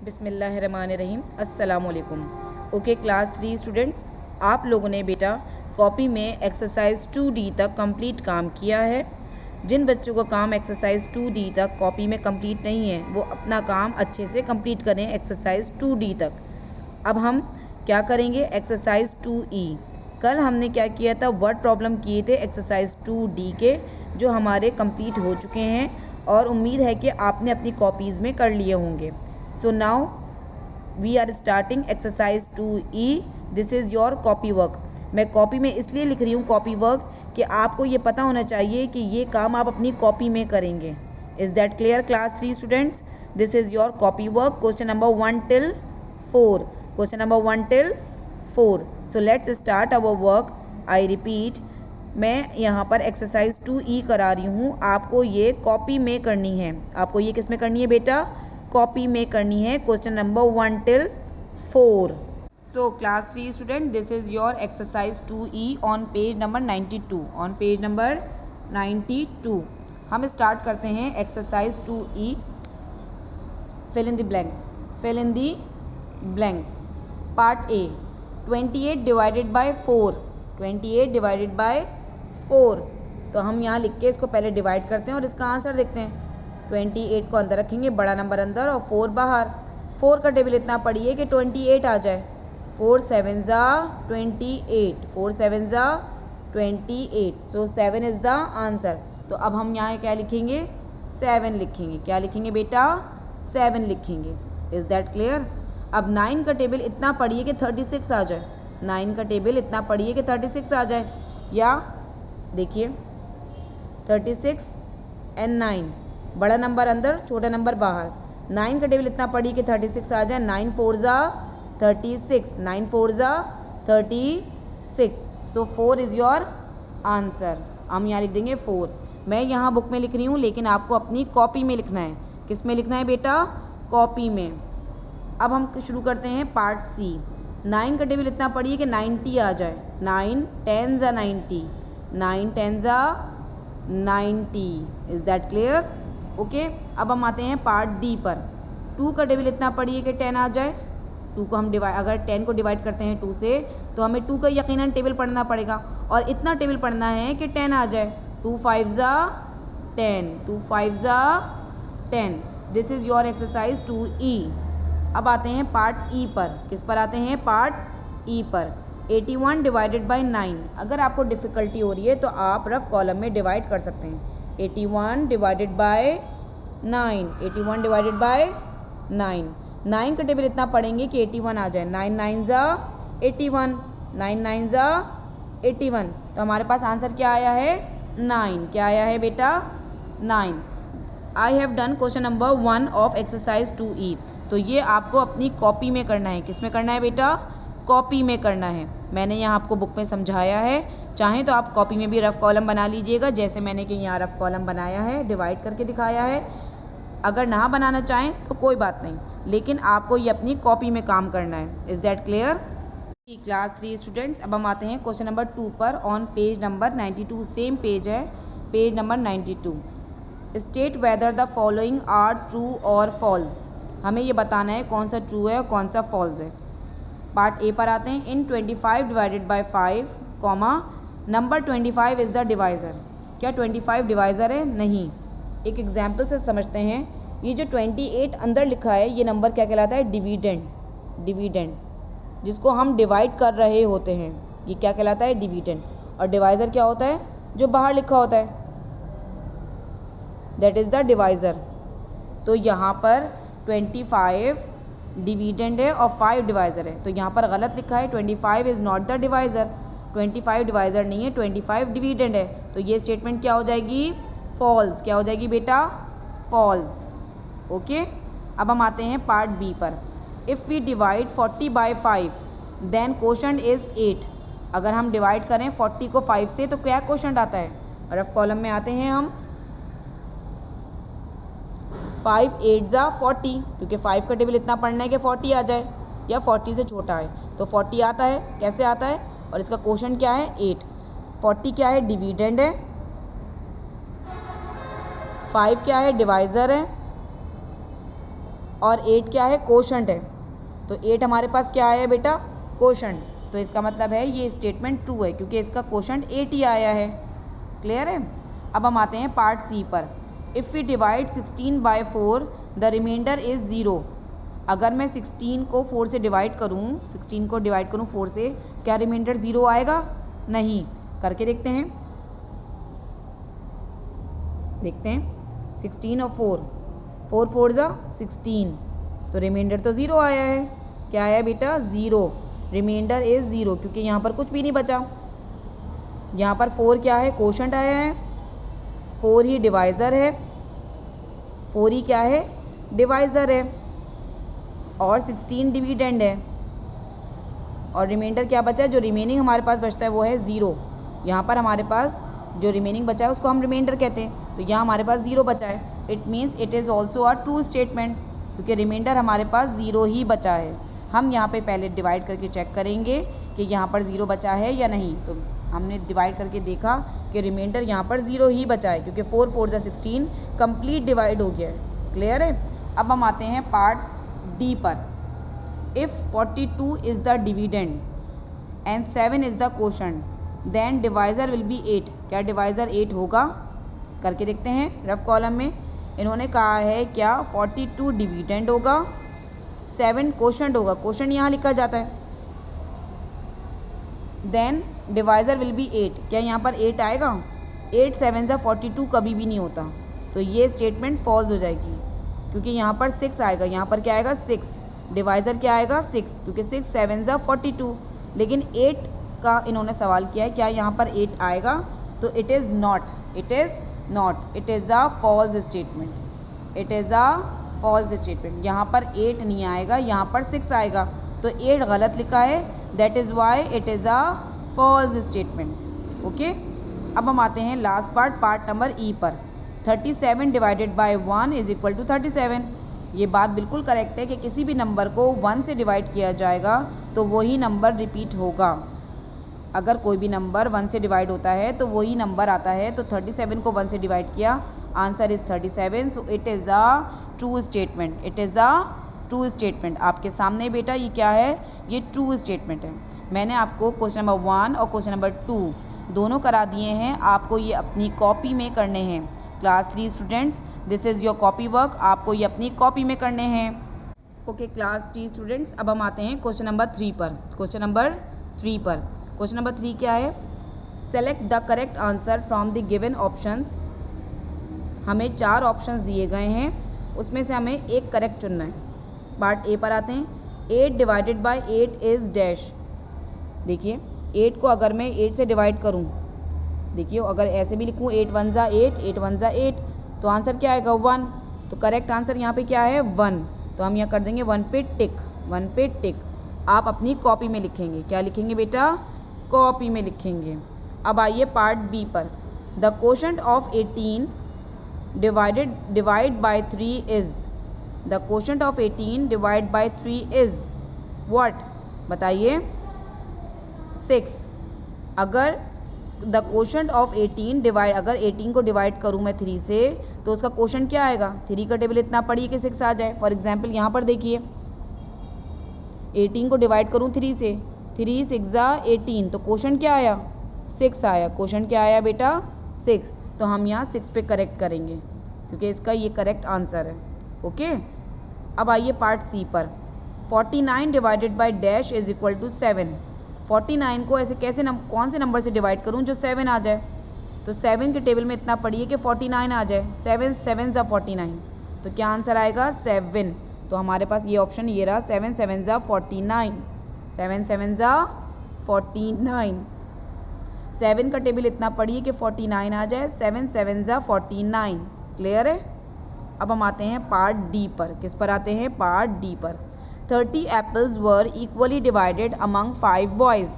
बिस्मिल्लाहिर्रहमानिर्रहीम अस्सलाम वालेकुम। ओके क्लास 3 स्टूडेंट्स, आप लोगों ने बेटा कॉपी में एक्सरसाइज 2D तक कंप्लीट काम किया है। जिन बच्चों को काम एक्सरसाइज 2D तक कॉपी में कंप्लीट नहीं है वो अपना काम अच्छे से कंप्लीट करें एक्सरसाइज 2D तक। अब हम क्या करेंगे एक्सरसाइज 2E। कल हमने क्या किया था, वर्ड प्रॉब्लम किए थे एक्सरसाइज 2D के, जो हमारे कंप्लीट हो चुके हैं और उम्मीद है कि आपने अपनी कॉपीज़ में कर लिए होंगे। So now we are starting exercise 2E. This is your copy work. मैं कॉपी में इसलिए लिख रही हूँ कॉपी वर्क कि आपको ये पता होना चाहिए कि ये काम आप अपनी कॉपी में करेंगे। Is that clear class 3 students? This is your copy work. Question number 1 till 4. Question number 1 till 4. So let's start our work. I repeat. मैं यहाँ पर एक्सरसाइज 2E करा रही हूँ, आपको ये कॉपी में करनी है। आपको ये किस में करनी है बेटा? कॉपी में करनी है। Question number 1 till 4. So class 3 student, this is your exercise 2E on page number 92। On page number 92 हम स्टार्ट करते हैं exercise 2E। Fill in the blanks. Fill in the blanks. Part A, 28 divided by 4। 28 divided by 4। तो हम यहाँ लिख के इसको पहले डिवाइड करते हैं और इसका आंसर देखते हैं। 28 को अंदर रखेंगे, बड़ा नंबर अंदर और 4 बाहर। 4 का टेबल इतना पढ़िए कि 28 आ जाए। 4 7 ज़ा 28। 4 7 ज़ा 28। सो 7 इज़ द आंसर। तो अब हम यहाँ क्या लिखेंगे? 7 लिखेंगे। क्या लिखेंगे बेटा? 7 लिखेंगे। Is that clear? अब 9 का टेबल इतना पढ़िए कि 36 आ जाए। 9 का टेबल इतना पढ़िए कि 36 आ जाए। या देखिए 36 एंड 9, बड़ा नंबर अंदर छोटा नंबर बाहर। 9 का टेबल इतना पढ़िए कि 36 आ जाए। 9 4 ज़ा 36। 9 4 ज़ा 36। सो 4 इज़ योर आंसर। हम यहाँ लिख देंगे 4। मैं यहाँ बुक में लिख रही हूँ लेकिन आपको अपनी कॉपी में लिखना है। किस में लिखना है बेटा? कॉपी में। अब हम शुरू करते हैं पार्ट सी। 9 का टेबल इतना पढ़िए कि 90 आ जाए। 9 10 ज़ा 90। 9 10 ज़ा 90। Is that clear? ओके अब हम आते हैं पार्ट डी पर। 2 का टेबल इतना पढ़िए कि 10 आ जाए। 2 को हम अगर 10 को डिवाइड करते हैं 2 से तो हमें 2 का यकीनन टेबल पढ़ना पड़ेगा और इतना टेबल पढ़ना है कि 10 आ जाए। 2 5 ज़ा 10। 2 5 ज़ा 10। This is your exercise 2E। अब आते हैं पार्ट ई पर। किस पर आते हैं? पार्ट ई पर। 81 डिवाइडेड बाई 9। अगर आपको डिफ़िकल्टी हो रही है तो आप रफ कॉलम में डिवाइड कर सकते हैं। 81 डिवाइडेड बाय 9। 81 divided by 9। 9 का टेबल इतना पढ़ेंगे कि 81 आ जाए। 9 9 ज़ा 81। 9 9 ज़ा 81। तो हमारे पास आंसर क्या आया है? 9। क्या आया है बेटा? 9। I have done question number 1 of exercise 2E। तो ये आपको अपनी कॉपी में करना है। किस में करना है बेटा? कॉपी में करना है। मैंने यहाँ आपको बुक में समझाया है, चाहें तो आप कॉपी में भी रफ़ कॉलम बना लीजिएगा, जैसे मैंने कि यहाँ रफ़ कॉलम बनाया है, डिवाइड करके दिखाया है। अगर ना बनाना चाहें तो कोई बात नहीं, लेकिन आपको ये अपनी कॉपी में काम करना है। Is that clear? Class 3 students, अब हम आते हैं क्वेश्चन नंबर 2 पर on page number 92। Same page है, page number 92। State whether the following are true और फॉल्स। हमें ये बताना है कौन सा ट्रू है और कौन सा फॉल्स है। पार्ट ए पर आते हैं। इन 25 divided by 5 comma number 25 is the divisor. क्या 25 डिवाइज़र है? नहीं। एक एग्जाम्पल से समझते हैं। ये जो 28 अंदर लिखा है ये नंबर क्या कहलाता है? डिविडेंड। डिविडेंड जिसको हम डिवाइड कर रहे होते हैं, ये क्या कहलाता है? डिविडेंड। और डिवाइज़र क्या होता है? जो बाहर लिखा होता है, दैट इज़ द डिवाइज़र। तो यहाँ पर 25 डिविडेंड है और 5 डिवाइज़र है, तो यहाँ पर गलत लिखा है। 25 is not the divisor. 25 divisor नहीं है, 25 डिविडेंड है। तो ये स्टेटमेंट क्या हो जाएगी? फॉल्स। क्या हो जाएगी बेटा? फॉल्स। ओके अब हम आते हैं पार्ट बी पर। If we divide 40 by 5 then quotient is 8। अगर हम डिवाइड करें 40 को 5 से तो क्या क्वोशंट आता है? रफ कॉलम में आते हैं हम। 5 8 ज़ा 40, क्योंकि 5 का टेबल इतना पढ़ना है कि 40 आ जाए या 40 से छोटा है। तो 40 आता है। कैसे आता है? और इसका क्वोशंट क्या है? 8। 40 क्या है? डिविडेंड है। 5 क्या है? डिवाइज़र है। और 8 क्या है, कोशंट है। तो 8 हमारे पास क्या आया बेटा, कोशंट। तो इसका मतलब है ये स्टेटमेंट ट्रू है क्योंकि इसका कोशंट 8 ही आया है। क्लियर है। अब हम आते हैं पार्ट सी पर। If we divide 16 by 4 the remainder is 0। अगर मैं 16 को 4 से डिवाइड करूँ, 16 को डिवाइड करूँ 4 से, क्या रिमाइंडर 0 आएगा? नहीं। करके देखते हैं, देखते हैं 16 और 4 4 जा 16, तो रिमाइंडर तो 0 आया है। क्या आया बेटा, 0। रिमाइंडर इज़ 0 क्योंकि यहाँ पर कुछ भी नहीं बचा। यहाँ पर 4 क्या है, कोशंट आया है, 4 ही डिवाइज़र है, 4 ही क्या है, डिवाइज़र है, और 16 डिविडेंड है, और रिमाइंडर क्या बचा है, जो रिमेनिंग हमारे पास बचता है वो है 0। यहाँ पर हमारे पास जो रिमेनिंग बचा है उसको हम रिमाइंडर कहते हैं, तो यहाँ हमारे पास 0 बचा है। It means it is also a true statement क्योंकि रिमाइंडर हमारे पास 0 ही बचा है। हम यहाँ पे पहले डिवाइड करके चेक करेंगे कि यहाँ पर 0 बचा है या नहीं। तो हमने डिवाइड करके देखा कि रिमाइंडर यहाँ पर 0 ही बचा है क्योंकि 4 4 जा 16 कंप्लीट डिवाइड हो गया है। क्लियर है। अब हम आते हैं पार्ट डी पर। If 42 is the dividend and 7 is the quotient then divisor will be 8। क्या डिवाइज़र 8 होगा? करके देखते हैं। रफ कॉलम में इन्होंने कहा है क्या 42 डिविडेंड होगा, 7 कोशंट होगा, कोशंट यहाँ लिखा जाता है, देन डिवाइज़र विल बी 8। क्या यहाँ पर 8 आएगा? 8 7 जा 42 कभी भी नहीं होता, तो ये स्टेटमेंट फॉल्स हो जाएगी क्योंकि यहाँ पर 6 आएगा। यहाँ पर क्या आएगा, 6। डिवाइज़र क्या आएगा, 6, क्योंकि 6 7 जा 42। लेकिन 8 का इन्होंने सवाल किया है, क्या यहाँ पर 8 आएगा? तो it is not, it is not, it is a false statement, it is a false statement. यहाँ पर 8 नहीं आएगा, यहाँ पर 6 आएगा, तो 8 गलत लिखा है, that is why it is a false statement. Okay. अब हम आते हैं last part, part number E पर। 37 divided by 1 is equal to 37। ये बात बिल्कुल करेक्ट है कि किसी भी नंबर को 1 से डिवाइड किया जाएगा तो वही नंबर रिपीट होगा। अगर कोई भी नंबर 1 से डिवाइड होता है तो वही नंबर आता है। तो 37 को 1 से डिवाइड किया, answer is 37। So it is a true statement, it is a true statement. आपके सामने बेटा ये क्या है, ये ट्रू स्टेटमेंट है। मैंने आपको क्वेश्चन नंबर 1 और क्वेश्चन नंबर 2 दोनों करा दिए हैं, आपको ये अपनी कॉपी में करने हैं। Class 3 students, this is your copy work, आपको ये अपनी कॉपी में करने हैं। ओके क्लास 3 स्टूडेंट्स, अब हम आते हैं क्वेश्चन नंबर 3 पर। क्वेश्चन नंबर 3 पर, क्वेश्चन नंबर 3 क्या है, select the correct answer from the given options. हमें 4 ऑप्शंस दिए गए हैं, उसमें से हमें एक करेक्ट चुनना है। पार्ट ए पर आते हैं। 8 डिवाइडेड बाय 8 इज़ डैश। देखिए 8 को अगर मैं 8 से डिवाइड करूं, देखिए अगर ऐसे भी लिखूं 8 1 जा 8, 8 1 जा 8, तो आंसर क्या आएगा, 1। तो करेक्ट आंसर यहाँ पे क्या है, 1। तो हम यहाँ कर देंगे 1 पे टिक, 1 पे टिक। आप अपनी कॉपी में लिखेंगे, क्या लिखेंगे बेटा, कॉपी में लिखेंगे। अब आइए पार्ट बी पर। The quotient of 18 divide by 3 is. The quotient of 18 divide by 3 is what, बताइए, 6। अगर द कोशंट ऑफ 18 डिवाइड, अगर 18 को डिवाइड करूँ मैं 3 से तो उसका कोशंट क्या आएगा, 3 का टेबल इतना पढ़िए कि 6 आ जाए। फॉर एग्जांपल यहाँ पर देखिए 18 को डिवाइड करूँ 3 से, 3 6 जा 18, तो कोशंट क्या आया, 6 आया। कोशंट क्या आया बेटा, 6। तो हम यहाँ 6 पे करेक्ट करेंगे क्योंकि इसका ये करेक्ट आंसर है। ओके। अब आइए पार्ट सी पर। 49 divided by dash is equal to 7। 49 को ऐसे कैसे कौन से नंबर से डिवाइड करूं जो 7 आ जाए। तो 7 के टेबल में इतना पढ़िए कि 49 आ जाए। 7 7 जा 49, तो क्या आंसर आएगा, 7। तो हमारे पास ये ऑप्शन ये रहा, 7 7 जा 49, 7 7 जा 49। 7 का टेबल इतना पढ़िए कि 49 आ जाए, 7 7 जा 49। क्लियर है। अब हम आते हैं पार्ट डी पर। किस पर आते हैं, पार्ट डी पर। 30 apples were equally divided among 5 boys.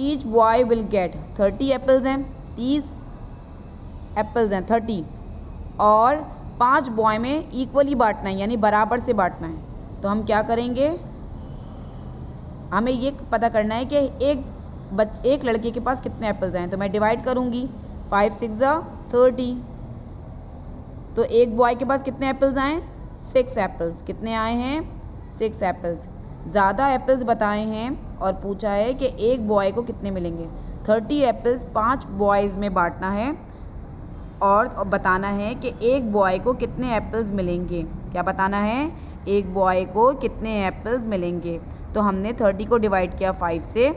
Each boy will get 30 apples हैं, 30 एप्पल्स हैं 30, और 5 बॉय में इक्वली बांटना है यानी बराबर से बांटना है। तो हम क्या करेंगे, हमें ये पता करना है कि एक लड़के के पास कितने एप्पल्स हैं। तो मैं डिवाइड करूँगी, 5 6 जा 30, तो एक बॉय के पास कितने एप्पल्स आए, 6 एप्पल्स। कितने आए हैं? 6 एप्पल्स। ज़्यादा एप्पल्स बताए हैं और पूछा है कि एक बॉय को कितने मिलेंगे। 30 एप्पल्स 5 बॉयज़ में बांटना है और बताना है कि एक बॉय को कितने एप्पल्स मिलेंगे। क्या बताना है? एक बॉय को कितने एप्पल्स मिलेंगे। तो हमने 30 को डिवाइड किया 5 से।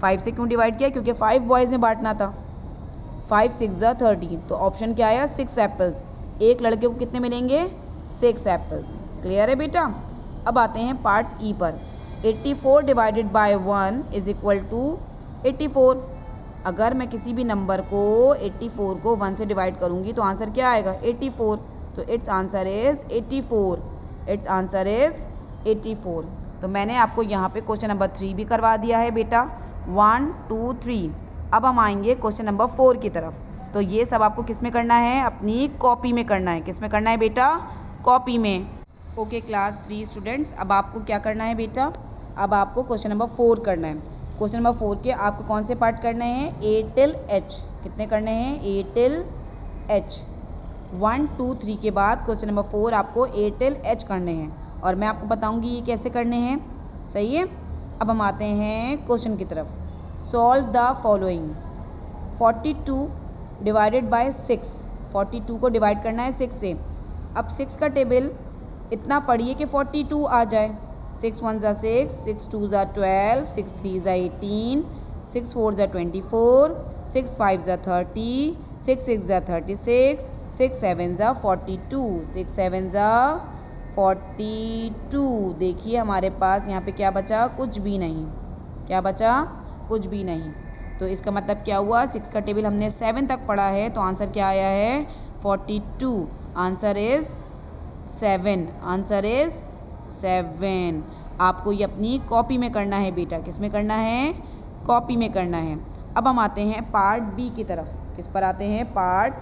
5 से क्यों डिवाइड किया? क्योंकि 5 बॉयज़ में बांटना था। 5 6 ज़ा 30, तो ऑप्शन क्या आया? 6 एप्पल्स। एक लड़के को कितने मिलेंगे? 6 एप्पल्स। क्लियर है बेटा? अब आते हैं पार्ट ई पर। 84 divided by 1 is equal to 84। अगर मैं किसी भी नंबर को 84 को 1 से डिवाइड करूंगी तो आंसर क्या आएगा? 84। तो it's answer is 84। It's answer is 84। तो मैंने आपको यहाँ पे क्वेश्चन नंबर 3 भी करवा दिया है बेटा। 1 2 3। अब हम आएंगे क्वेश्चन नंबर 4 की तरफ। तो ये सब आपको किस में करना है? अपनी कॉपी में करना है। किस में करना है बेटा? कॉपी में। ओके क्लास 3 स्टूडेंट्स, अब आपको क्या करना है बेटा? अब आपको क्वेश्चन नंबर 4 करना है। क्वेश्चन नंबर 4 के आपको कौन से पार्ट करने हैं? A till H। कितने करने हैं? A till H। 1 2 3 के बाद क्वेश्चन नंबर 4 आपको A till H करने हैं और मैं आपको बताऊंगी ये कैसे करने हैं। सही है? अब हम आते हैं क्वेश्चन की तरफ। Solve the following. 42 divided by 6। 42 को डिवाइड करना है 6 से। अब 6 का टेबल इतना पढ़िए कि 42 आ जाए। 6 1 ज़ा 6, 6 2 ज़ा 12, 6 3 ज़ा 18, 6 4 ज़ा 24, 6 5 ज़ा 30, 6 6 ज़ा 36, 6 7 ज़ा 42, 6 7 ज़ा 42। देखिए हमारे पास यहाँ पे क्या बचा? कुछ भी नहीं। क्या बचा? कुछ भी नहीं। तो इसका मतलब क्या हुआ? 6 का टेबल हमने 7 तक पढ़ा है तो आंसर क्या आया है? 42। Answer is 7। Answer is 7। आपको ये अपनी कॉपी में करना है बेटा। किस में करना है? कॉपी में करना है। अब हम आते हैं पार्ट बी की तरफ। किस पर आते हैं? पार्ट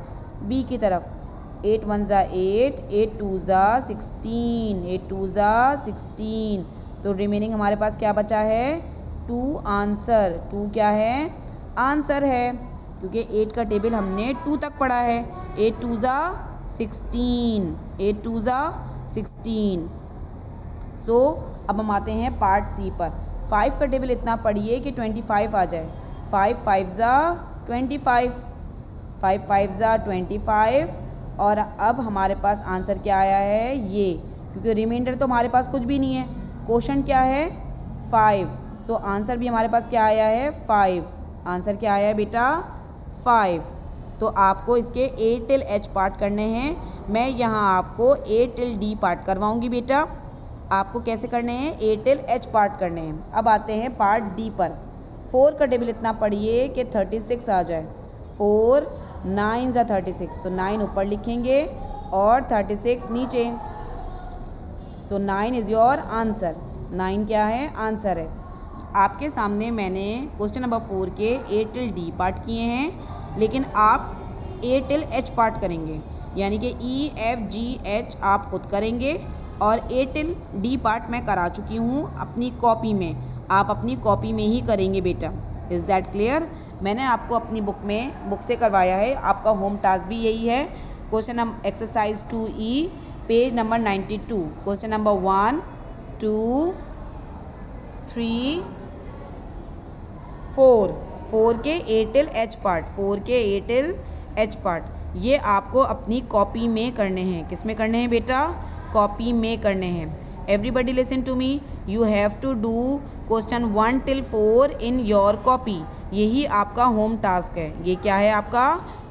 बी की तरफ। 8 1 ज़ा 8, 8 2 ज़ा 16, 8 2 ज़ा 16। तो रिमेनिंग हमारे पास क्या बचा है? 2 आंसर। 2 क्या है? आंसर है, क्योंकि 8 का टेबल हमने 2 तक पढ़ा है। 8 2 ज़ा 16, 8 2 ज़ा 16। सो अब हम आते हैं पार्ट सी पर। 5 का टेबल इतना पढ़िए कि 25 आ जाए। 5 5 ज़ा 25, 5 5 ज़ा 25। और अब हमारे पास आंसर क्या आया है? ये, क्योंकि रिमाइंडर तो हमारे पास कुछ भी नहीं है। क्वेश्चन क्या है? 5। सो आंसर भी हमारे पास क्या आया है? 5। आंसर क्या आया है बेटा? 5। तो आपको इसके A till H पार्ट करने हैं। मैं यहाँ आपको A till D पार्ट करवाऊँगी बेटा। आपको कैसे करने हैं? A till H पार्ट करने हैं। अब आते हैं पार्ट D पर। 4 का टेबल इतना पढ़िए कि 36 आ जाए। 4 9 ज़ा 36, तो 9 ऊपर लिखेंगे और 36 नीचे। सो 9 इज़ योर आंसर। 9 क्या है? आंसर है। आपके सामने मैंने क्वेश्चन नंबर 4 के A till D पार्ट किए हैं, लेकिन आप A till H पार्ट करेंगे, यानी कि E F G H आप खुद करेंगे और A till D पार्ट मैं करा चुकी हूँ अपनी कॉपी में। आप अपनी कॉपी में ही करेंगे बेटा। Is that clear? मैंने आपको अपनी बुक से करवाया है। आपका होम टास्क भी यही है। Question number exercise 2E page number 92। Question number 1 2 3 4 के A till H पार्ट। 4 के A till H पार्ट ये आपको अपनी कॉपी में करने हैं। किस में करने हैं बेटा? कॉपी में करने हैं। Everybody listen to me. You have to do question 1 till 4 in your copy. यही आपका होम टास्क है। ये क्या है? आपका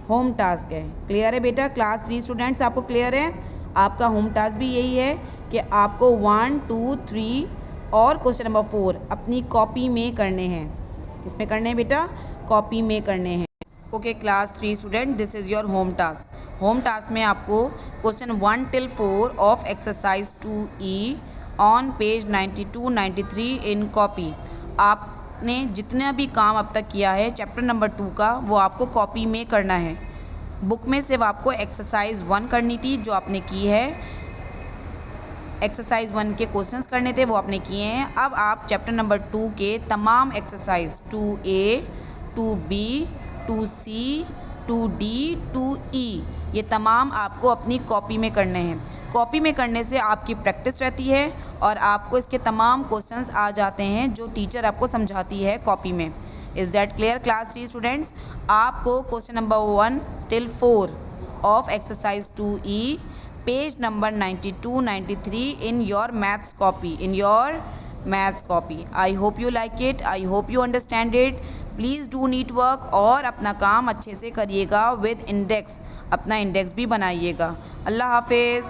होम टास्क है। क्लियर है बेटा? क्लास 3 स्टूडेंट्स आपको क्लियर है? आपका होम टास्क भी यही है कि आपको 1 2 3 और क्वेश्चन नंबर 4 अपनी कॉपी में करने हैं। किसमें करने हैं बेटा? कॉपी में करने हैं। Okay class 3 student, this is your home task. Home task में आपको question 1 till 4 of exercise 2E on page 92 93 in copy. आपने जितना भी काम अब तक किया है चैप्टर नंबर 2 का, वो आपको कॉपी में करना है। बुक में सिर्फ आपको एक्सरसाइज 1 करनी थी, जो आपने की है। एक्सरसाइज 1 के क्वेश्चंस करने थे, वो आपने किए हैं। अब आप चैप्टर नंबर 2 के तमाम exercise 2A 2B 2C 2D 2E ये तमाम आपको अपनी कॉपी में करने हैं। कॉपी में करने से आपकी प्रैक्टिस रहती है और आपको इसके तमाम क्वेश्चंस आ जाते हैं जो टीचर आपको समझाती है कॉपी में। Is that clear class 3 students? आपको question number 1 till 4 of exercise 2E page number 92-93 in your maths copy. I hope you like it. I hope you understand it. Please do neat work और अपना काम अच्छे से करिएगा with index, अपना index भी बनाइएगा। अल्लाह हाफिज़।